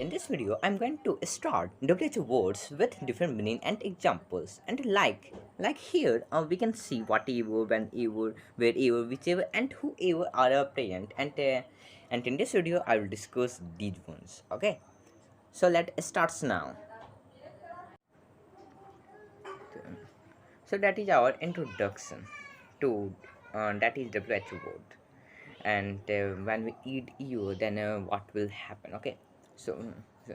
in this video, I'm going to start WH words with different meaning and examples. And like here, we can see whatever, whenever, wherever, whichever, and whoever are present. And in this video, I will discuss these ones. Okay, so let's start now. So that is our introduction to that is WH word. And when we eat ear, then what will happen? Okay, so. so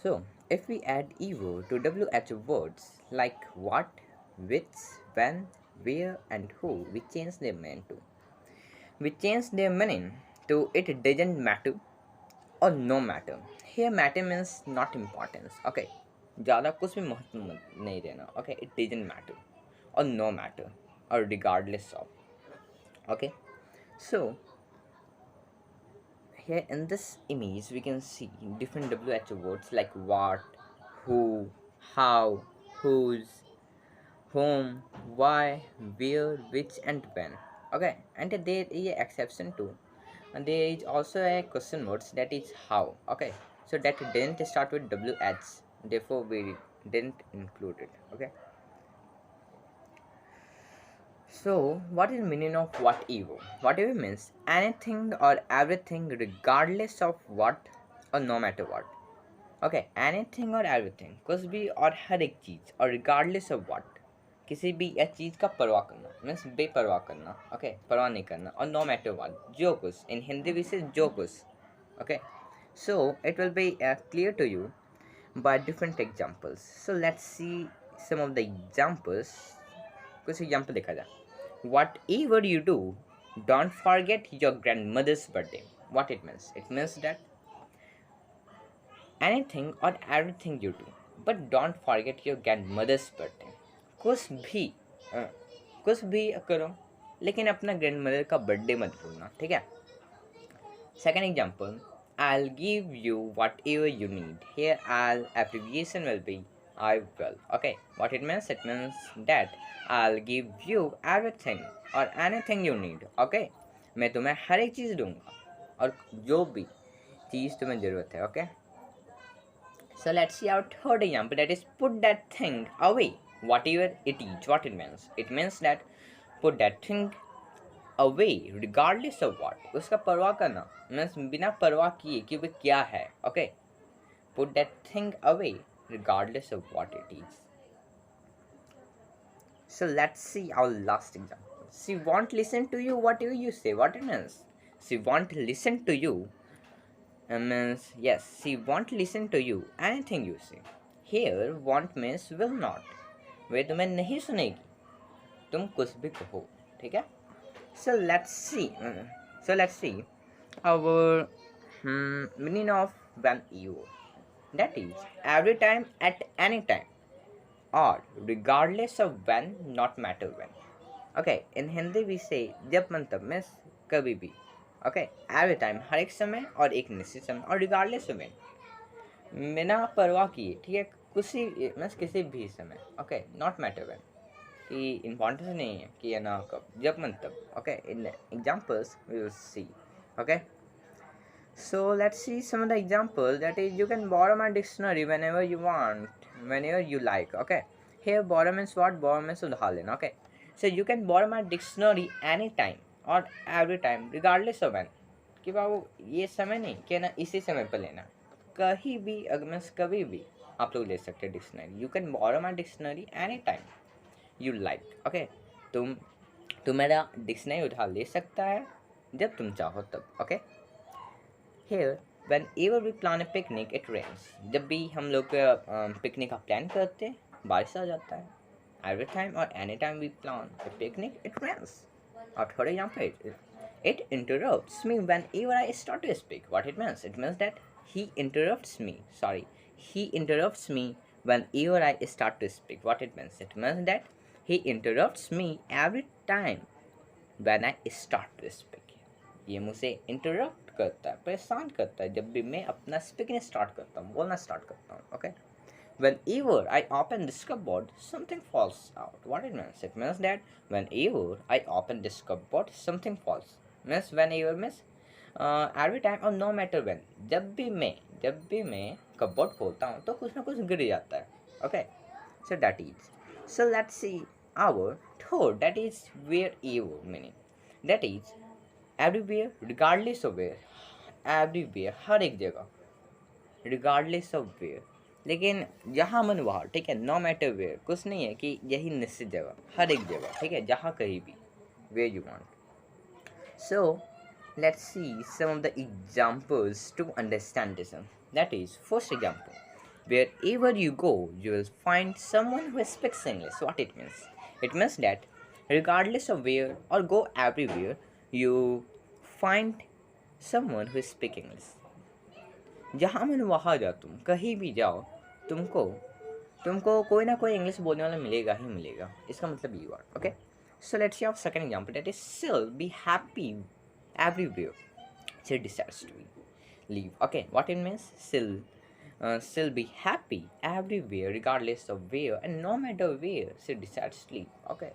So, if we add evo to WH words like what, which, when, where, and who, we change their meaning to. We change their meaning to it doesn't matter or no matter. Here, matter means not importance. Okay, ज़्यादा कुछ भी महत्व नहीं देना. Okay, it doesn't matter or no matter or regardless of. Okay, so here in this image we can see different WH words like what, who, how, whose, whom, why, where, which, and when. Okay, and there is an exception too, and there is also a question words that is how. Okay, so that didn't start with WH, therefore we didn't include it. Okay, so what is the meaning of whatever? Whatever means anything or everything regardless of what or no matter what. Okay anything और everything कुछ भी और हर एक चीज़ और regardless of what किसी भी एक चीज़ का परवाह करना मीन्स बेपरवाह करना. ओके, परवाह नहीं करना और नो मैटर व्हाट जो कुछ इन हिंदी भी से जो कुछ. Okay, so it will be clear to you by different examples. So let's see some of the examples. कुछ एग्जांपल देखा जाए. Whatever you do don't forget your grandmother's birthday. What it means that anything or everything you do, but don't forget your grandmother's birthday. कुछ भी अ, कुछ भी करो लेकिन अपना ग्रैंड मदर का बर्थडे मत भूलना. ठीक है. Second example, I'll give you whatever you need. Here I'll abbreviation will be I will. Okay, what it means? It means that I'll give you everything or anything you need. Okay, मैं तुम्हें हर एक चीज़ दूंगा और जो भी चीज़ तुम्हें ज़रूरत है. Okay. So let's see our third example, that is put that thing away. Whatever it is, what it means? It means that put that thing away regardless of what. उसका परवाह करना means बिना परवाह किए कि वह क्या है. Okay, put that thing away regardless of what it is. So let's see our last example. She won't listen to you whatever you say. What it means? She won't listen to you means yes, she won't listen to you anything you say. Here won't means will not. वे तुम्हें नहीं सुनेगी तुम कुछ भी कहो. ठीक है. So let's see our meaning of when you, that is every time at any time or regardless of when, not matter when. Okay, in Hindi we say जब मन तब means कभी भी. ओके, एवरी टाइम हर एक समय और एक निश्चित समय और रिगार्डलेस ऑफ व्हेन बिना परवाह किए. ठीक है, किसी भी समय. ओके, नॉट मैटर व्हेन कि इम्पोर्टेंस नहीं है कि है ना कब, जब मन तब. Okay, in examples we will see. Okay, so let's see some of the examples, that is you can borrow my dictionary whenever you want, whenever you like. Okay, here borrow means what? Borrow means उधार लेना. Okay, so you can borrow my dictionary anytime और every time regardless of when कि बाबू ये समय नहीं कि ना इसी समय पर लेना, कहीं भी अगर मीन्स कभी भी आप लोग ले सकते हैं dictionary. You can borrow my dictionary any time you like. Okay, तुम मेरा डिक्शनरी उधार ले सकता है जब तुम चाहो तब. Okay, here whenever we plan a picnic it rains. जब भी हम लोग पिकनिक का प्लान करते हैं बारिश आ जाता है. एवरी टाइम और any time we plan a picnic it rains. Or third example, it interrupts me whenever I start to speak. What it means? It means that he interrupts me. He interrupts me whenever I start to speak. What it means? It means that he interrupts me every time when I start to speak. ये मुझे interrupt करता है, परेशान करता है जब भी मैं अपना speaking start करता हूँ, बोलना start करता हूँ. Okay. Whenever I open this cupboard, something falls out. What it means? It means that whenever I open this cupboard, something falls. Means whenever means every time और नो मैटर व्हेन, जब भी मैं cupboard खोलता हूँ तो कुछ ना कुछ गिर जाता है. Okay, so that is, so let's see our third, that is where ever meaning, that is everywhere regardless of where, everywhere हर एक जगह, regardless of where, लेकिन जहाँ मन वहाँ, ठीक है, नो मैटर वेयर कुछ नहीं है कि यही निश्चित जगह, हर एक जगह, ठीक है, जहाँ कहीं भी, where you want. So let's see some of the examples to understand this one. That is, first example, wherever you go, you will find someone who speaks English. What it means? It means that regardless of where or go everywhere, you find someone who speaks English. जहाँ मन वहाँ जाओ, तुम कहीं भी जाओ, तुमको तुमको कोई ना कोई इंग्लिश बोलने वाला मिलेगा ही मिलेगा. इसका मतलब ये word. Okay, so let's see our second example, that is still be happy everywhere she decides to leave. Okay, what it means? Still be happy everywhere regardless of where and no matter where she decides to leave. Okay,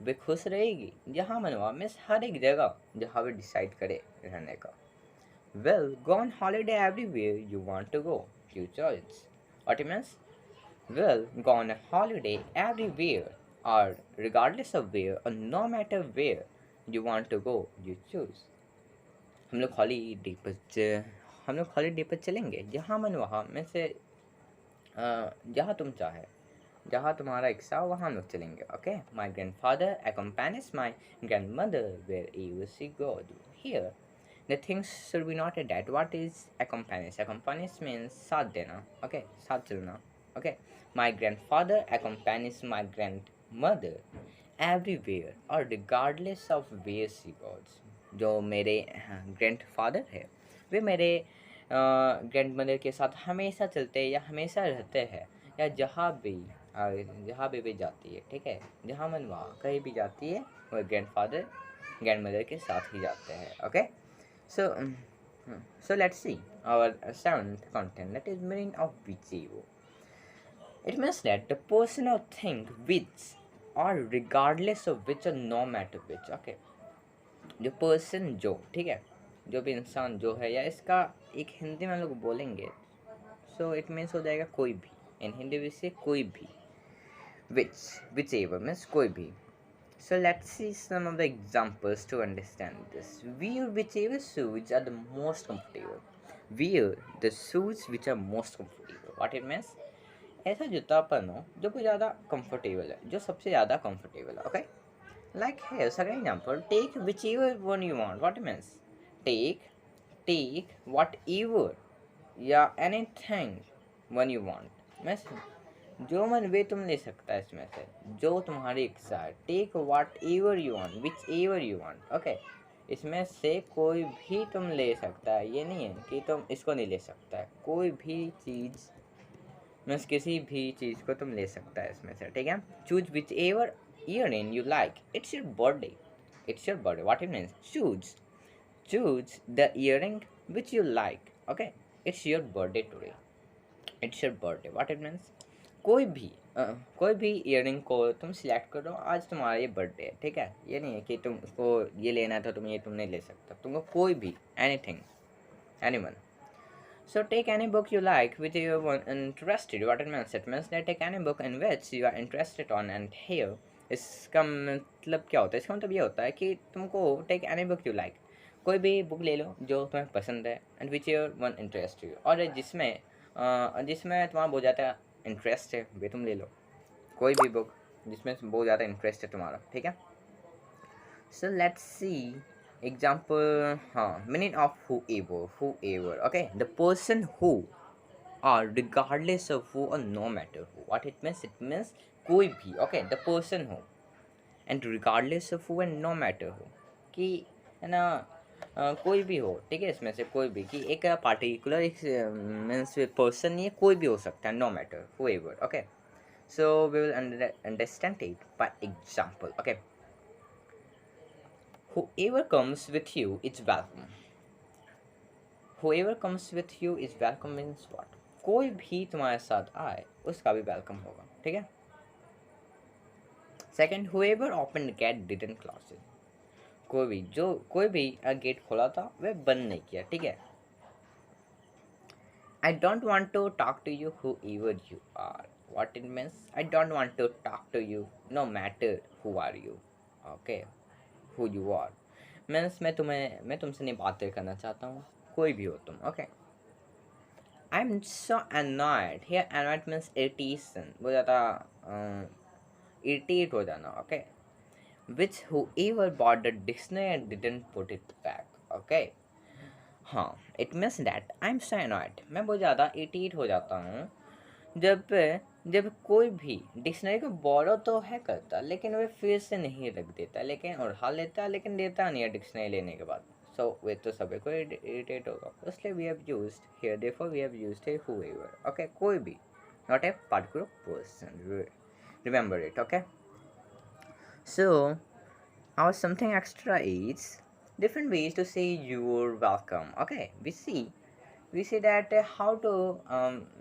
वे खुश रहेगी जहाँ मनवा, means हर एक जगह जहाँ वे decide करे रहने का. Well, go on holiday everywhere you want to go, you choice. What it means? Well, go on a holiday everywhere or regardless of where or no matter where you want to go, you choose. हम लोग holiday पर हम लोग holiday पर चलेंगे जहाँ मन वहाँ में से, जहाँ तुम चाहे, जहाँ तुम्हारा इच्छा हो वहाँ हम लोग चलेंगे. Okay, my grand father accompanies my grandmother wherever she goes. Here the things should be not that. What is accompanies? Accompanies means साथ देना. Okay, साथ चलना. Okay, my grandfather accompanies my grandmother everywhere or regardless of where she goes. जो मेरे grand father है वे मेरे grand mother के साथ हमेशा चलते हैं या हमेशा रहते हैं, या जहाँ भी वे जाती है, ठीक है, जहाँ मन वहाँ कहीं भी जाती है वह ग्रैंड फादर ग्रैंड मदर के साथ ही जाते हैं. Okay, so let's see our seventh content, that is meaning of whichever. It means that the person or thing which or regardless of which or no matter which. Okay, जो person जो, ठीक है, जो भी इंसान जो है, या इसका एक हिंदी में हम लोग बोलेंगे, सो इट मीन्स हो जाएगा कोई भी. इन हिंदी में से कोई भी, विच एवर मीन्स कोई भी. So let's see some of the examples to understand this. Wear whichever shoes are the most comfortable. Wear the shoes which are most comfortable. What it means? ऐसा जूता पहनो जो कोई ज़्यादा कंफर्टेबल है, जो सबसे ज़्यादा कंफर्टेबल है. Okay, like here, second example, take whichever one you want. What it means? Take whatever, yeah, anything one you want. Means जो मन वे तुम ले सकता है इसमें से, जो तुम्हारी इच्छा है. Take whatever you want, whichever you want. Okay, इसमें से कोई भी तुम ले सकता है, ये नहीं है कि तुम इसको नहीं ले सकता है. कोई भी चीज़ मीन्स किसी भी चीज़ को तुम ले सकता है इसमें से, ठीक है. Choose which ever earring you like. It's your birthday. It's your birthday. What it means? Choose the earring which you like. Okay. It's your birthday today. It's your birthday. What it means? कोई भी earring को तुम select करो, आज तुम्हारा ये birthday है, ठीक है. ये नहीं है कि तुम उसको ये लेना था, तुम नहीं ले सकता. तुमको कोई भी anything, anyone. So take any book you like which you are interested. What it means? It means that take any book in which you are interested on. And here, इसका मतलब क्या होता है? इसका मतलब ये होता है कि तुमको take any book you like, कोई भी बुक ले लो जो तुम्हें पसंद है, and which your one interest you, और जिसमें तुम्हारा बहुत ज़्यादा इंटरेस्ट है वे तुम ले लो. कोई भी बुक जिसमें बहुत ज़्यादा इंटरेस्ट है तुम्हारा, ठीक है. सो let's C example, meaning of whoever. Okay, the person who or regardless of who or no matter who. What it means? It means कोई भी. Okay, the person who and regardless of who and no matter who, कि है ना, कोई भी हो, ठीक है, इसमें से कोई भी, कि एक पार्टिकुलर एक मीन्स पर्सन नहीं है, कोई भी हो सकता है, no matter whoever. Okay, so we will understand it by example. Okay, whoever comes with you is welcome. Whoever comes with you is welcome means what? कोई भी तुम्हारे साथ आए उसका भी वेलकम होगा, ठीक है. Second, whoever opened the gate didn't close it. कोई भी गेट खोला था वह बंद नहीं किया, ठीक है। I don't want to talk to you whoever you are. What it means? I don't want to talk to you no matter who are you. Okay, who you are. Means मैं तुमसे नहीं बातें करना चाहता हूँ, कोई भी हो तुम. Okay. I'm so annoyed. Here annoyed means irritation. बहुत ज़्यादा irritate हो जाना. Okay. Which whoever bought the dictionary and didn't put it back. Okay. हाँ, it means that I am so annoyed, मैं बहुत ज़्यादा इरिटेट हो जाता हूँ जब जब कोई भी डिक्शनरी को बोरो तो है करता लेकिन वह फिर से नहीं रख देता, लेकिन उठा लेता लेकिन देता नहीं है डिक्शनरी लेने के बाद. सो वे तो सभी को इरिटेट होगा, इसलिए we have used here, therefore we have used here whoever. Okay, कोई भी, not a particular person. Remember it. Okay, so our something extra is different ways to say you're welcome. Okay, we see that how to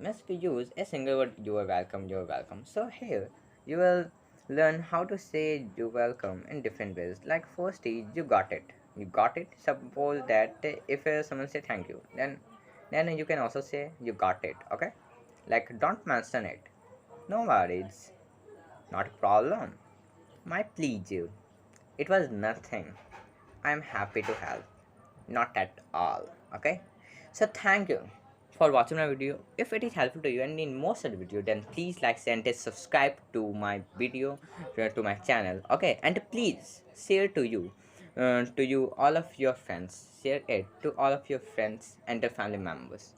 must we use a single word, you're welcome, you're welcome. So here you will learn how to say you're welcome in different ways. Like first is you got it, you got it. Suppose that if someone say thank you, then you can also say you got it. Okay, like don't mention it, no worries, not a problem, my pleasure, it was nothing, I'm happy to help, not at all. Okay, so thank you for watching my video. If it is helpful to you and need more such video, then please like, share, and subscribe to my video, to my channel. Okay, and please share to you all of your friends, share it to all of your friends and their family members.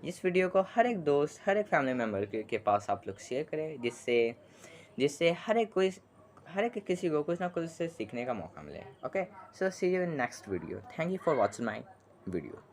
इस video को हर एक दोस्त, हर एक family member के पास आप लोग share करें, जिससे जिससे हर एक किसी को कुछ ना कुछ से सीखने का मौका मिले. Okay, so see you in next video. Thank you for watching my video.